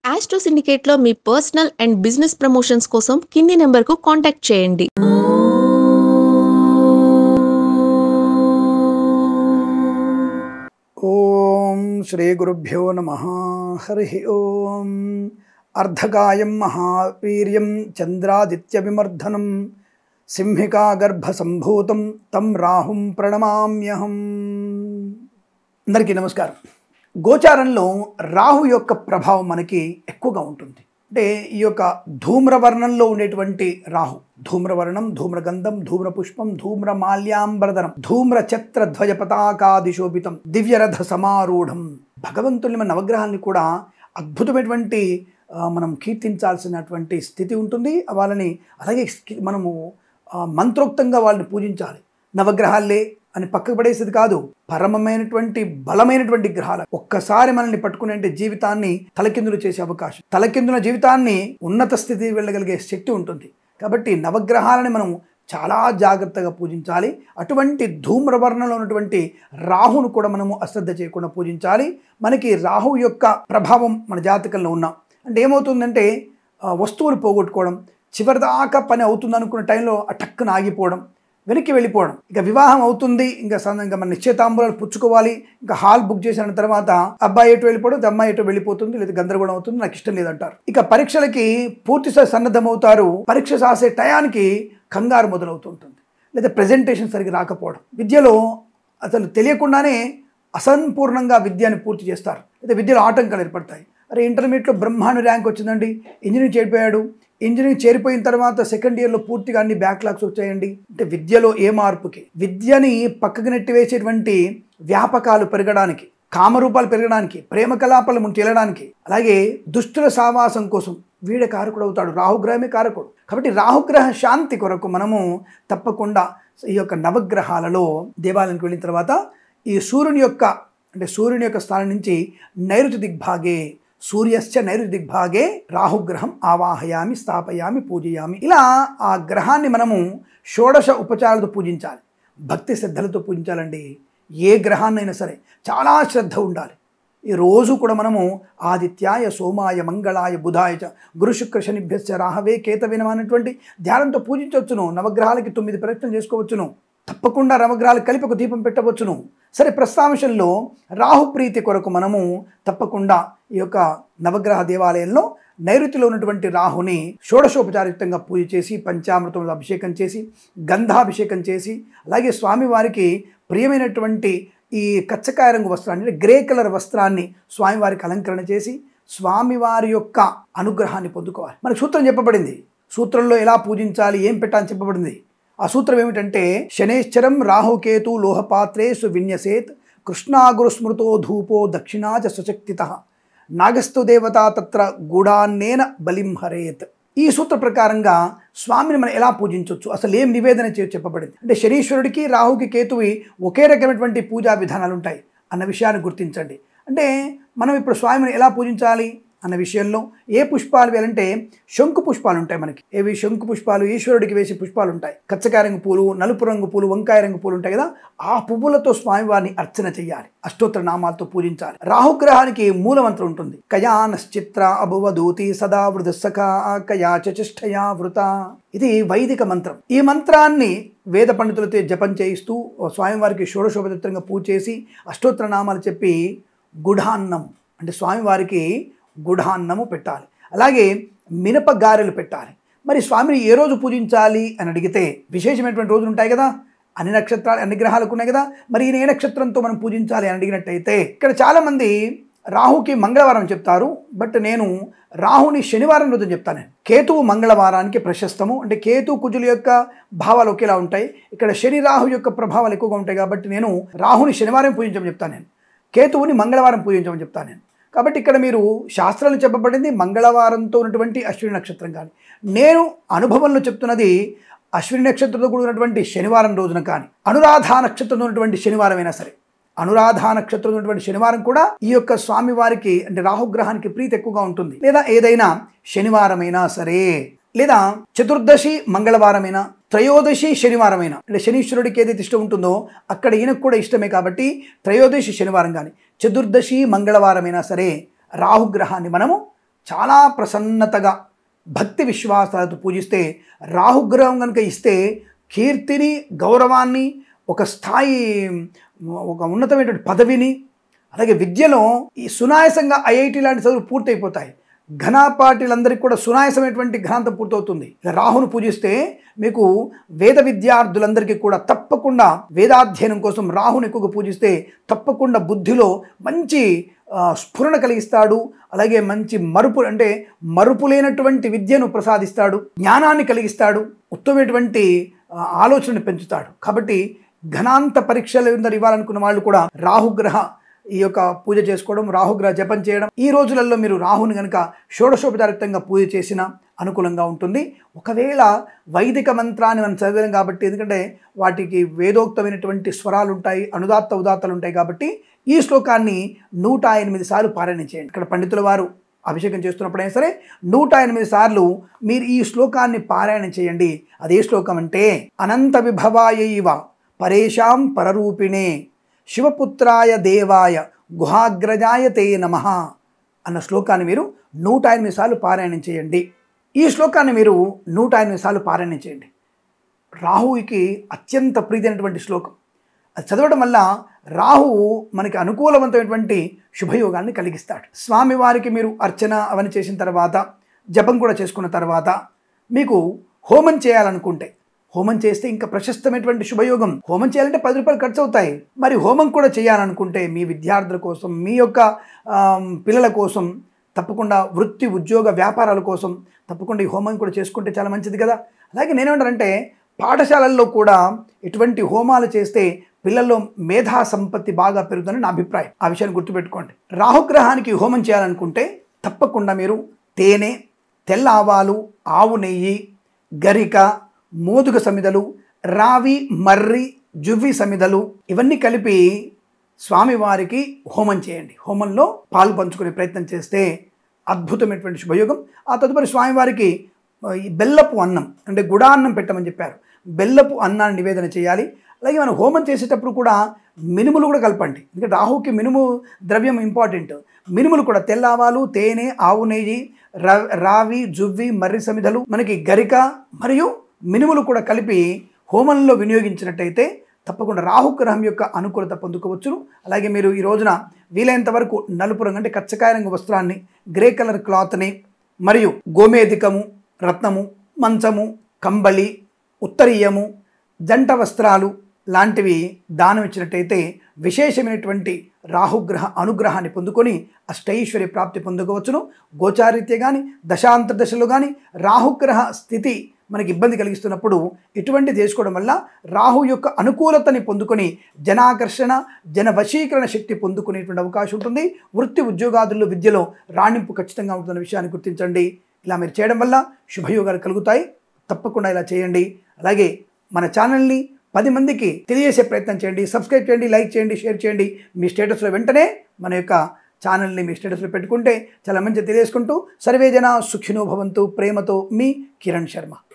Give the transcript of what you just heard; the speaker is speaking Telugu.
ఆస్ట్రో సిండికేట్లో మీ పర్సనల్ అండ్ బిజినెస్ ప్రమోషన్స్ కోసం కింది నెంబర్కు కాంటాక్ట్ చేయండి. ఓం శ్రీ గురుభ్యో నమః. హరి ఓం. అర్ధకాయం మహావీర్యం చంద్రాదిత్య విమర్ధనం సింహికా గర్భ సంభూతం తం రాహుం ప్రణమామ్యహం. అందరికీ నమస్కారం. గోచారంలో రాహు యొక్క ప్రభావం మనకి ఎక్కువగా ఉంటుంది. అంటే ఈ యొక్క ధూమ్రవర్ణంలో ఉండేటువంటి రాహు, ధూమ్రవర్ణం, ధూమ్రగంధం, ధూమ్రపుష్పం, ధూమ్రమాల్యాంబరధరం, ధూమ్రఛత్ర ధ్వజ పతాకాదిశోభితం, దివ్యరథ సమారూఢం. భగవంతుని మన నవగ్రహాన్ని కూడా అద్భుతమైనటువంటి మనం కీర్తించాల్సినటువంటి స్థితి ఉంటుంది. వాళ్ళని అలాగే మనము మంత్రోక్తంగా వాళ్ళని పూజించాలి. నవగ్రహాలే అని పక్కకు పడేసేది కాదు, పరమమైనటువంటి బలమైనటువంటి గ్రహాలు. ఒక్కసారి మనల్ని పట్టుకునే జీవితాన్ని తలకిందులు చేసే అవకాశం, తలకిందుల జీవితాన్ని ఉన్నత స్థితికి వెళ్ళగలిగే శక్తి ఉంటుంది. కాబట్టి నవగ్రహాలని మనం చాలా జాగ్రత్తగా పూజించాలి. అటువంటి ధూమ్రవర్ణంలో ఉన్నటువంటి రాహును కూడా మనము అశ్రద్ధ చేయకుండా పూజించాలి. మనకి రాహు యొక్క ప్రభావం మన జాతకంలో ఉన్నాం అంటే ఏమవుతుందంటే వస్తువులు పోగొట్టుకోవడం, చివరిదాకా పని అవుతుంది అనుకున్న టైంలో టక్కున ఆగిపోవడం, వెనక్కి వెళ్ళిపోవడం. ఇక వివాహం అవుతుంది, ఇంకా మన నిశ్చయితాంబూలాలు పుచ్చుకోవాలి, ఇంకా హాల్ బుక్ చేసిన తర్వాత అబ్బాయి ఎటు వెళ్ళిపోవడం, అమ్మాయి ఎటు వెళ్ళిపోతుంది, లేదా గందరగోళం అవుతుంది, నాకు ఇష్టం లేదంటారు. ఇక పరీక్షలకి పూర్తి సన్నద్ధం అవుతారు, పరీక్ష రాసే టయానికి కంగారు మొదలవుతుంటుంది, లేదా ప్రెజెంటేషన్ సరిగ్గా రాకపోవడం. విద్యలో అసలు తెలియకుండానే అసంపూర్ణంగా విద్యని పూర్తి చేస్తారు, లేదా విద్యలో ఆటంకాలు ఏర్పడతాయి. అరే ఇంటర్మీడియట్లో బ్రహ్మాండ ర్యాంక్ వచ్చిందండి, ఇంజనీరింగ్ చేరిపోయాడు, ఇంజనీరింగ్ చేరిపోయిన తర్వాత సెకండ్ ఇయర్లో పూర్తిగా అన్ని బ్యాక్లాగ్స్ వచ్చాయండి. అంటే విద్యలో ఏ మార్పుకి, విద్యని పక్కకు నెట్టివేసేటువంటి వ్యాపకాలు పెరగడానికి, కామరూపాలు పెరగడానికి, ప్రేమ కలాపాలు ముందు తేలడానికి, అలాగే దుష్టుల సావాసం కోసం వీడే కారకుడు అవుతాడు. రాహుగ్రహమే కారకుడు. కాబట్టి రాహుగ్రహ శాంతి కొరకు మనము తప్పకుండా ఈ యొక్క నవగ్రహాలలో దేవాలయానికి వెళ్ళిన తర్వాత ఈ సూర్యుని యొక్క స్థానం నుంచి నైరుతి దిగ్భాగే, సూర్యస్య నైరుతి దిగ్భాగే రాహుగ్రహం ఆవాహయామి, స్థాపయామి, పూజయామి. ఇలా ఆ గ్రహాన్ని మనము షోడశ ఉపచారాలతో పూజించాలి, భక్తి శ్రద్ధలతో పూజించాలండి. ఏ గ్రహాన్నైనా సరే చాలా శ్రద్ధ ఉండాలి. ఈ రోజు కూడా మనము ఆదిత్యాయ, సోమాయ, మంగళాయ, బుధాయ చ గురు శుక్ర శనిభ్యస్య రాహవే కేతవినమ అనేటువంటి ధ్యానంతో పూజించవచ్చును. నవగ్రహాలకి 9 ప్రయత్నం చేసుకోవచ్చును. తప్పకుండా నవగ్రహాలు కలిపి ఒక దీపం పెట్టవచ్చును. సరే, ప్రస్తాంశంలో రాహుప్రీతి కొరకు మనము తప్పకుండా ఈ యొక్క నవగ్రహ దేవాలయంలో నైరుతిలో ఉన్నటువంటి రాహుని షోడశోపచారితంగా పూజ చేసి, పంచామృతంలో అభిషేకం చేసి, గంధాభిషేకం చేసి, అలాగే స్వామివారికి ప్రియమైనటువంటి ఈ కచ్చకాయ రంగు వస్త్రాన్ని, అంటే గ్రే కలర్ వస్త్రాన్ని స్వామివారికి అలంకరణ చేసి స్వామివారి యొక్క అనుగ్రహాన్ని పొందుకోవాలి. మనకు సూత్రం చెప్పబడింది. సూత్రంలో ఎలా పూజించాలి, ఏం పెట్టాలని చెప్పబడింది. ఆ సూత్రం ఏమిటంటే శనేశ్చరం రాహుకేతు లోహపాత్రేషు విన్యసేత్, కృష్ణాగురు స్మృతో ధూపో దక్షిణాచ సుశక్తిత, నాగస్తు దేవత తత్ర గూఢాన్నేన బలిం హరేత్. ఈ సూత్ర ప్రకారంగా స్వామిని మనం ఎలా పూజించవచ్చు, అసలు ఏం నివేదన చెప్పబడింది అంటే శనీశ్వరుడికి, రాహుకి, కేతువి ఒకే రకమైనటువంటి పూజా విధానాలు ఉంటాయి అన్న విషయాన్ని గుర్తించండి. అంటే మనం ఇప్పుడు స్వామిని ఎలా పూజించాలి అన్న విషయంలో ఏ పుష్పాలు వేయాలంటే శంకు పుష్పాలు ఉంటాయి మనకి. ఏవి శంకు పుష్పాలు? ఈశ్వరుడికి వేసే పుష్పాలు ఉంటాయి. కచ్చకాయ రంగు పూలు, నలుపు రంగు పూలు, వంకాయ రంగు పూలు ఉంటాయి కదా, ఆ పువ్వులతో స్వామివారిని అర్చన చేయాలి, అష్టోత్తర నామాలతో పూజించాలి. రాహుగ్రహానికి మూలమంత్రం ఉంటుంది. కయానశ్చిత్ర అభువదూతి సదా వృధ సఖా కయా చచిష్టయా వృత. ఇది వైదిక మంత్రం. ఈ మంత్రాన్ని వేద పండితులతో జపం చేయిస్తూ స్వామివారికి షోడశోపచారంగా పూజ చేసి అష్టోత్తర నామాలు చెప్పి గుఢాన్నం అంటే స్వామివారికి గుఢాన్నము పెట్టాలి. అలాగే మినప గారెలు పెట్టాలి. మరి స్వామిని ఏ రోజు పూజించాలి అని అడిగితే విశేషమైనటువంటి రోజులు ఉంటాయి కదా, అన్ని నక్షత్రాలు అన్ని గ్రహాలకు ఉన్నాయి కదా, మరి ఈయన ఏ నక్షత్రంతో మనం పూజించాలి అని అడిగినట్టయితే ఇక్కడ చాలామంది రాహుకి మంగళవారం చెప్తారు, బట్ నేను రాహుని శనివారం రోజు చెప్తాను. కేతువు మంగళవారానికి ప్రశస్తము. అంటే కేతు కుజుల యొక్క భావాలు ఒకేలా ఉంటాయి, ఇక్కడ శని రాహు యొక్క ప్రభావాలు ఎక్కువగా ఉంటాయి. కాబట్టి నేను రాహుని శనివారం పూజించమని చెప్తాను, నేను కేతువుని మంగళవారం పూజించమని చెప్తాను నేను. కాబట్టి ఇక్కడ మీరు శాస్త్రాలు చెప్పబడింది మంగళవారంతో ఉన్నటువంటి అశ్విని నక్షత్రం, కానీ నేను అనుభవంలో చెప్తున్నది అశ్విని నక్షత్రంతో కూడినటువంటి శనివారం రోజున కానీ, అనురాధ నక్షత్రంతో ఉన్నటువంటి శనివారం అయినా సరే, అనురాధ నక్షత్రం ఉన్నటువంటి శనివారం కూడా ఈ యొక్క స్వామివారికి అంటే రాహుగ్రహానికి ప్రీతి ఎక్కువగా ఉంటుంది. లేదా ఏదైనా శనివారమైనా సరే, లేదా చతుర్దశి మంగళవారమైనా, త్రయోదశి శనివారమైనా, అంటే శనీశ్వరుడికి ఏదైతే ఇష్టం ఉంటుందో అక్కడ ఈయనకు కూడా ఇష్టమే. కాబట్టి త్రయోదశి శనివారం కానీ, చతుర్దశి మంగళవారమైనా సరే రాహుగ్రహాన్ని మనము చాలా ప్రసన్నతగా భక్తి విశ్వాసాలతో పూజిస్తే, రాహుగ్రహం కనుక ఇస్తే కీర్తిని, గౌరవాన్ని, ఒక స్థాయి, ఒక ఉన్నతమైనటువంటి పదవిని, అలాగే విద్యలో ఈ సునాయాసంగా ఐఐటి లాంటి చదువులు పూర్తయిపోతాయి. ఘనాపాఠులందరికీ కూడా సునాయాసమైనటువంటి ఘనాంతం పూర్తవుతుంది. రాహును పూజిస్తే మీకు వేద విద్యార్థులందరికీ కూడా తప్పకుండా వేదాధ్యయనం కోసం రాహుని ఎక్కువగా పూజిస్తే తప్పకుండా బుద్ధిలో మంచి స్ఫురణ కలిగిస్తాడు. అలాగే మంచి మరుపు లేనటువంటి విద్యను ప్రసాదిస్తాడు, జ్ఞానాన్ని కలిగిస్తాడు, ఉత్తమమైనటువంటి ఆలోచనను పెంచుతాడు. కాబట్టి ఘనాంత పరీక్షలు ఇవ్వాలనుకున్న వాళ్ళు కూడా రాహుగ్రహ ఈ యొక్క పూజ చేసుకోవడం, రాహుగ్రహ జపం చేయడం, ఈ రోజులలో మీరు రాహుని కనుక షోడశోపచారితంగా పూజ చేసినా అనుకూలంగా ఉంటుంది. ఒకవేళ వైదిక మంత్రాన్ని మనం చదివాం కాబట్టి, ఎందుకంటే వాటికి వేదోక్తమైనటువంటి స్వరాలు ఉంటాయి, అనుదాత్త ఉదాత్తలు ఉంటాయి కాబట్టి ఈ శ్లోకాన్ని 108 సార్లు పారాయణం చేయండి. ఇక్కడ పండితుల వారు అభిషేకం చేస్తున్నప్పుడైనా సరే 108 సార్లు మీరు ఈ శ్లోకాన్ని పారాయణం చేయండి. అదే శ్లోకం అంటే అనంత విభవాయైవ పరేషాం పరరూపిణే శివపుత్రాయ దేవాయ గుహాగ్రజాయ తే నమః అన్న శ్లోకాన్ని మీరు 108 సార్లు పారాయణం చేయండి. ఈ శ్లోకాన్ని మీరు 108 సార్లు పారాయణం చేయండి. రాహువుకి అత్యంత ప్రీతైనటువంటి శ్లోకం. అది చదవడం వల్ల రాహువు మనకి అనుకూలవంతమైనటువంటి శుభయోగాన్ని కలిగిస్తాడు. స్వామివారికి మీరు అర్చన అవన్నీ చేసిన తర్వాత, జపం కూడా చేసుకున్న తర్వాత మీకు హోమం చేయాలనుకుంటే, హోమం చేస్తే ఇంకా ప్రశస్తమైనటువంటి శుభయోగం. హోమం చేయాలంటే 10 రూపాయలు ఖర్చు అవుతాయి. మరి హోమం కూడా చేయాలనుకుంటే మీ విద్యార్థుల కోసం, మీ యొక్క పిల్లల కోసం, తప్పకుండా వృత్తి ఉద్యోగ వ్యాపారాల కోసం తప్పకుండా ఈ హోమం కూడా చేసుకుంటే చాలా మంచిది కదా. అలాగే నేనేమంటానంటే పాఠశాలల్లో కూడా ఇటువంటి హోమాలు చేస్తే పిల్లల్లో మేధా సంపత్తి బాగా పెరుగుతుందని నా అభిప్రాయం. ఆ విషయాన్ని గుర్తుపెట్టుకోండి. రాహుగ్రహానికి హోమం చేయాలనుకుంటే తప్పకుండా మీరు తేనె, తెల్ల ఆవాలు, ఆవు నెయ్యి, గరిక, మోదుగ సమిదలు, రావి, మర్రి, జువ్వి సమిదలు ఇవన్నీ కలిపి స్వామివారికి హోమం చేయండి. హోమంలో పాలు పంచుకునే ప్రయత్నం చేస్తే అద్భుతమైనటువంటి శుభయోగం. ఆ తదుపరి స్వామివారికి ఈ బెల్లపు అన్నం అంటే గుడాన్నం పెట్టమని చెప్పారు. బెల్లపు అన్నాన్ని నివేదన చేయాలి. అలాగే మనం హోమం చేసేటప్పుడు కూడా మినుములు కూడా కలపండి. ఎందుకంటే రాహుకి మినుము ద్రవ్యం ఇంపార్టెంట్. మినుములు కూడా తెల్లవాలు, తేనె, ఆవు నెయ్యి, రావి, జువ్వి, మర్రి సమిదలు, మనకి గరిక మరియు మినుములు కూడా కలిపి హోమంలో వినియోగించినట్టయితే తప్పకుండా రాహుగ్రహం యొక్క అనుకూలత పొందుకోవచ్చును. అలాగే మీరు ఈ రోజున వీలైనంత వరకు నలుపు రంగు అంటే కచ్చకాయ రంగు వస్త్రాన్ని, గ్రే కలర్ క్లాత్ని మరియు గోమేధికము, రత్నము, మంచము, కంబళి, ఉత్తరీయము, జంట వస్త్రాలు లాంటివి దానం ఇచ్చినట్టయితే విశేషమైనటువంటి రాహుగ్రహ అనుగ్రహాన్ని పొందుకొని అష్టైశ్వర్య ప్రాప్తి పొందుకోవచ్చును. గోచారీత్య కానీ దశాంతర్దశలో కానీ రాహుగ్రహ స్థితి మనకి ఇబ్బంది కలిగిస్తున్నప్పుడు ఇటువంటి చేసుకోవడం వల్ల రాహు యొక్క అనుకూలతని పొందుకొని జనాకర్షణ, జన వశీకరణ శక్తి పొందుకునేటువంటి అవకాశం ఉంటుంది. వృత్తి ఉద్యోగాదుల్లో విద్యలో రాణింపు ఖచ్చితంగా ఉంటున్న విషయాన్ని గుర్తించండి. ఇలా మీరు చేయడం వల్ల శుభయోగాలు కలుగుతాయి. తప్పకుండా ఇలా చేయండి. అలాగే మన ఛానల్ని 10 మందికి తెలియజేసే ప్రయత్నం చేయండి. సబ్స్క్రైబ్ చేయండి, లైక్ చేయండి, షేర్ చేయండి. మీ స్టేటస్లో వెంటనే మన యొక్క ఛానల్ని మీ స్టేటస్లో పెట్టుకుంటే చాలా మంచిగా తెలియజేసుకుంటూ సర్వే జన సుఖినో భవంతు. ప్రేమతో మీ కిరణ్ శర్మ.